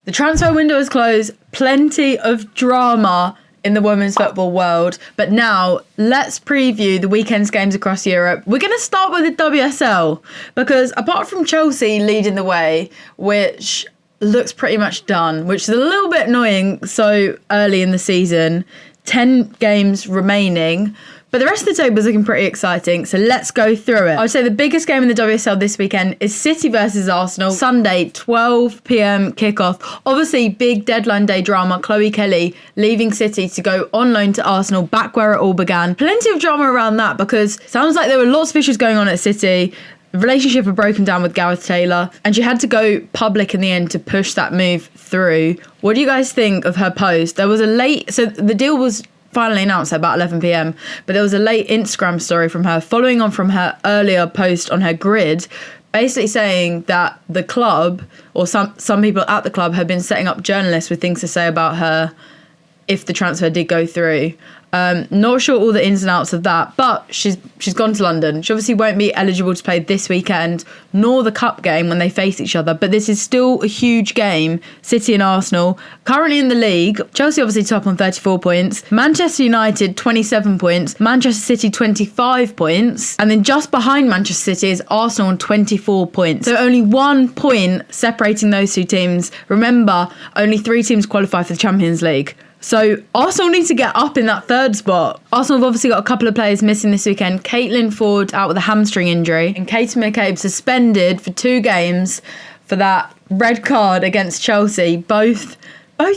The transfer window is closed. Plenty of drama in the women's football world. But now let's preview the weekend's games across Europe. We're going to start with the WSL because apart from Chelsea leading the way, which looks pretty much done, which is a little bit annoying so early in the season, 10 games remaining. But the rest of the table is looking pretty exciting, so let's go through it. I would say the biggest game in the WSL this weekend is City versus Arsenal. Sunday, 12 p.m. kickoff. Obviously, big deadline day drama. Chloe Kelly leaving City to go on loan to Arsenal, back where it all began. Plenty of drama around that because it sounds like there were lots of issues going on at City. The relationship had broken down with Gareth Taylor, and she had to go public in the end to push that move through. What do you guys think of her post? There was so the deal was finally announced at about 11 p.m, but there was a late Instagram story from her following on from her earlier post on her grid, basically saying that the club or some people at the club had been setting up journalists with things to say about her if the transfer did go through. Not sure all the ins and outs of that, but she's gone to London. She obviously won't be eligible to play this weekend, nor the cup game when they face each other. But this is still a huge game, City and Arsenal. Currently in the league, Chelsea obviously top on 34 points. Manchester United, 27 points. Manchester City, 25 points. And then just behind Manchester City is Arsenal on 24 points. So only 1 point separating those two teams. Remember, only 3 teams qualify for the Champions League. So Arsenal need to get up in that third spot. Arsenal have obviously got a couple of players missing this weekend. Caitlin Ford out with a hamstring injury and Katie McCabe suspended for 2 games for that red card against Chelsea. Both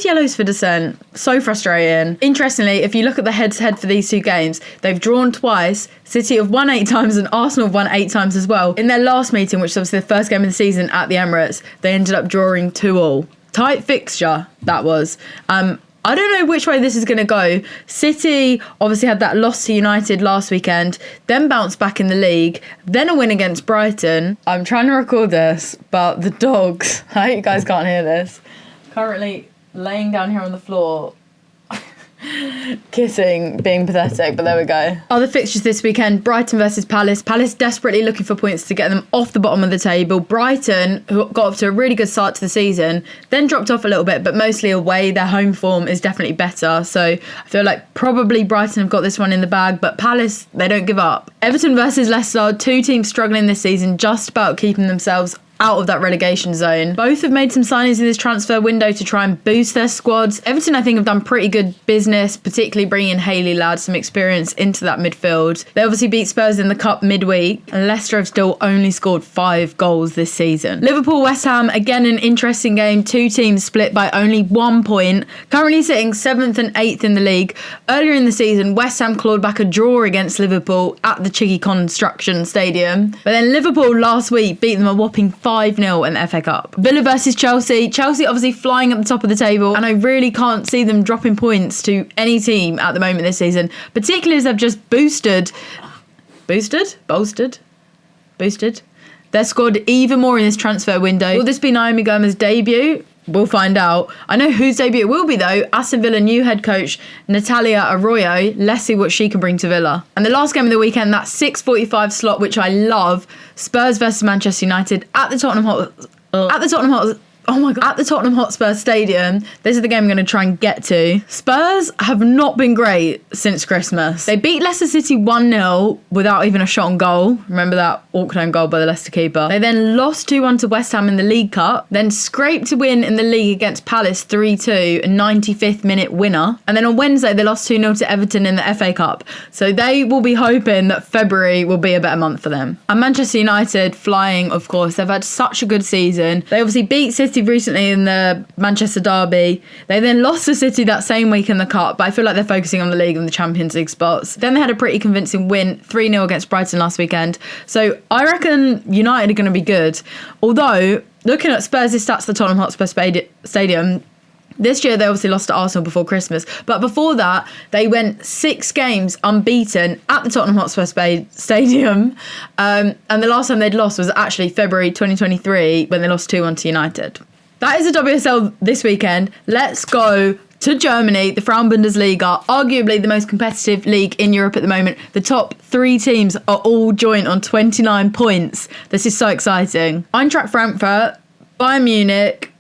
yellows for dissent. So frustrating. Interestingly, if you look at the head-to-head for these 2 games, they've drawn twice. City have won 8 times and Arsenal have won 8 times as well. In their last meeting, which was obviously the first game of the season at the Emirates, they ended up drawing 2-2. Tight fixture, that was. I don't know which way this is going to go. City obviously had that loss to United last weekend, then bounced back in the league, then a win against Brighton. I'm trying to record this, but the dogs, I hope you guys can't hear this, currently laying down here on the floor, kissing, being pathetic, but there we go. Other fixtures this weekend, Brighton versus Palace. Palace desperately looking for points to get them off the bottom of the table. Brighton, who got off to a really good start to the season, then dropped off a little bit, but mostly away. Their home form is definitely better. So I feel like probably Brighton have got this one in the bag, but Palace, they don't give up. Everton versus Leicester, 2 teams struggling this season, just about keeping themselves out of that relegation zone. Both have made some signings in this transfer window to try and boost their squads. Everton, I think, have done pretty good business, particularly bringing in Hayley Ladd, some experience into that midfield. They obviously beat Spurs in the Cup midweek, and Leicester have still only scored 5 goals this season. Liverpool-West Ham, again an interesting game. 2 teams split by only 1 point. Currently sitting 7th and 8th in the league. Earlier in the season, West Ham clawed back a draw against Liverpool at the Chiggy Construction Stadium. But then Liverpool last week beat them a whopping 5-0 in the FA Cup. Villa versus Chelsea. Chelsea obviously flying at the top of the table, and I really can't see them dropping points to any team at the moment this season, particularly as they've just boosted their squad even more in this transfer window. Will this be Naomi Gomez's debut? We'll find out. I know whose debut it will be though. Aston Villa new head coach Natalia Arroyo. Let's see what she can bring to Villa. And the last game of the weekend, that 6:45 slot, which I love. Spurs versus Manchester United at the Tottenham Hotspur Stadium. This is the game I'm going to try and get to. Spurs have not been great since Christmas. They beat Leicester City 1-0 without even a shot on goal. Remember that awkward own goal by the Leicester keeper. They then lost 2-1 to West Ham in the League Cup, then scraped a win in the league against Palace 3-2, a 95th minute winner. And then on Wednesday, they lost 2-0 to Everton in the FA Cup. So they will be hoping that February will be a better month for them. And Manchester United flying, of course. They've had such a good season. They obviously beat City recently in the Manchester derby. They then lost to City that same week in the Cup, but I feel like they're focusing on the league and the Champions League spots. Then they had a pretty convincing win, 3-0 against Brighton last weekend. So I reckon United are going to be good. Although, looking at Spurs' stats at the Tottenham Hotspur Stadium, this year they obviously lost to Arsenal before Christmas, but before that they went 6 games unbeaten at the Tottenham Hotspur Stadium, and the last time they'd lost was actually February 2023 when they lost 2-1 to United. That is the WSL this weekend. Let's go to Germany, the Frauen-Bundesliga, arguably the most competitive league in Europe at the moment. The top 3 teams are all joint on 29 points. This is so exciting. Eintracht Frankfurt, Bayern Munich,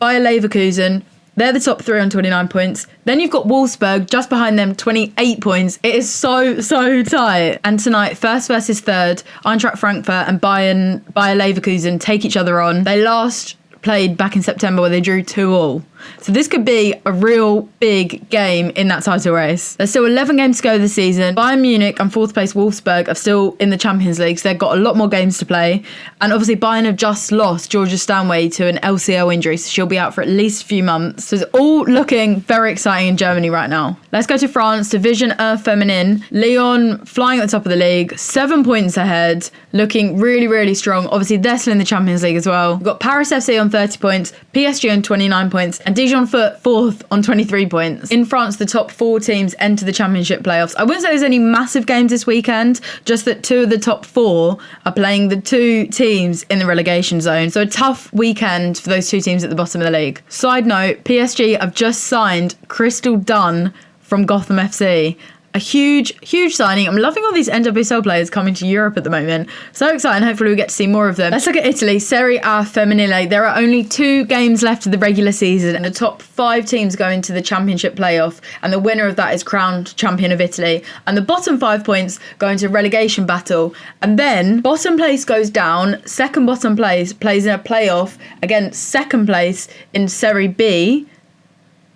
Bayer Leverkeusen. They're the top 3 on 29 points. Then you've got Wolfsburg just behind them, 28 points. It is so tight. And tonight, first versus third, Eintracht Frankfurt and Bayer Leverkusen take each other on. They last played back in September where they drew 2-2. So this could be a real big game in that title race. There's still 11 games to go this season. Bayern Munich and 4th place Wolfsburg are still in the Champions League, so they've got a lot more games to play. And obviously Bayern have just lost Georgia Stanway to an LCL injury, so she'll be out for at least a few months. So it's all looking very exciting in Germany right now. Let's go to France, Division A Femenille. Lyon flying at the top of the league, 7 points ahead, looking really strong. Obviously they're still in the Champions League as well. We've got Paris FC on 30 points, PSG on 29 points, and Dijon Foot 4th on 23 points. In France, the top 4 teams enter the championship playoffs. I wouldn't say there's any massive games this weekend, just that 2 of the top 4 are playing the 2 teams in the relegation zone. So a tough weekend for those 2 teams at the bottom of the league. Side note, PSG have just signed Crystal Dunn from Gotham FC. A huge signing. I'm loving all these NWSL players coming to Europe at the moment. So exciting. Hopefully we get to see more of them. Let's look at Italy. Serie A Femenille. There are only 2 games left of the regular season and the top 5 teams go into the championship playoff, and the winner of that is crowned champion of Italy. And the bottom 5 points go into relegation battle. And then bottom place goes down. Second bottom place plays in a playoff against second place in Serie B.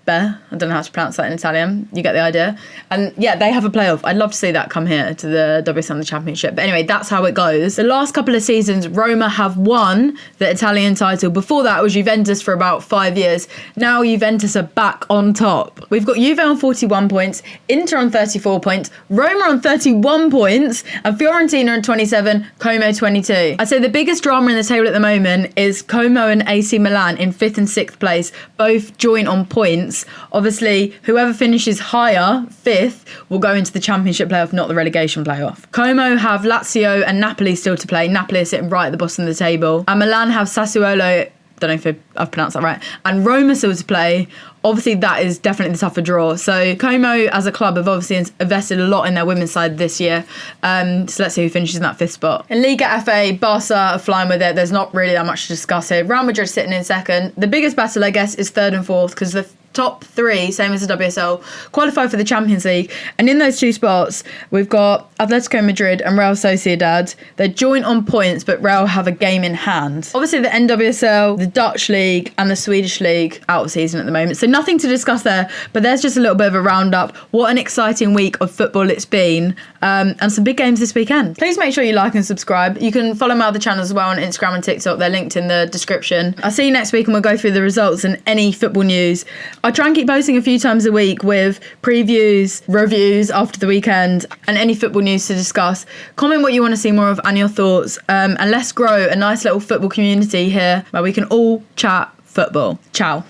I don't know how to pronounce that in Italian. You get the idea. And yeah, they have a playoff. I'd love to see that come here to the WSL the Championship. But anyway, that's how it goes. The last couple of seasons, Roma have won the Italian title. Before that, it was Juventus for about 5 years. Now Juventus are back on top. We've got Juve on 41 points, Inter on 34 points, Roma on 31 points, and Fiorentina on 27, Como 22. I'd say the biggest drama in the table at the moment is Como and AC Milan in 5th and 6th place, both joint on points. Obviously, whoever finishes higher, 5th, will go into the championship playoff, not the relegation playoff. Como have Lazio and Napoli still to play. Napoli are sitting right at the bottom of the table. And Milan have Sassuolo, don't know if I've pronounced that right, and Roma still to play. Obviously, that is definitely the tougher draw. So Como, as a club, have obviously invested a lot in their women's side this year. So let's see who finishes in that 5th spot. In Liga FA, Barca are flying with it. There's not really that much to discuss here. Real Madrid sitting in 2nd. The biggest battle, I guess, is 3rd and 4th, because the top 3, same as the WSL, qualify for the Champions League. And in those 2 spots, we've got Atletico Madrid and Real Sociedad. They're joint on points, but Real have a game in hand. Obviously, the NWSL, the Dutch League, and the Swedish League out of season at the moment. So nothing to discuss there, but there's just a little bit of a roundup. What an exciting week of football it's been. And some big games this weekend. Please make sure you like and subscribe. You can follow my other channels as well on Instagram and TikTok. They're linked in the description. I'll see you next week and we'll go through the results and any football news. I try and keep posting a few times a week with previews, reviews after the weekend, and any football news to discuss. Comment what you want to see more of and your thoughts. And let's grow a nice little football community here where we can all chat football. Ciao.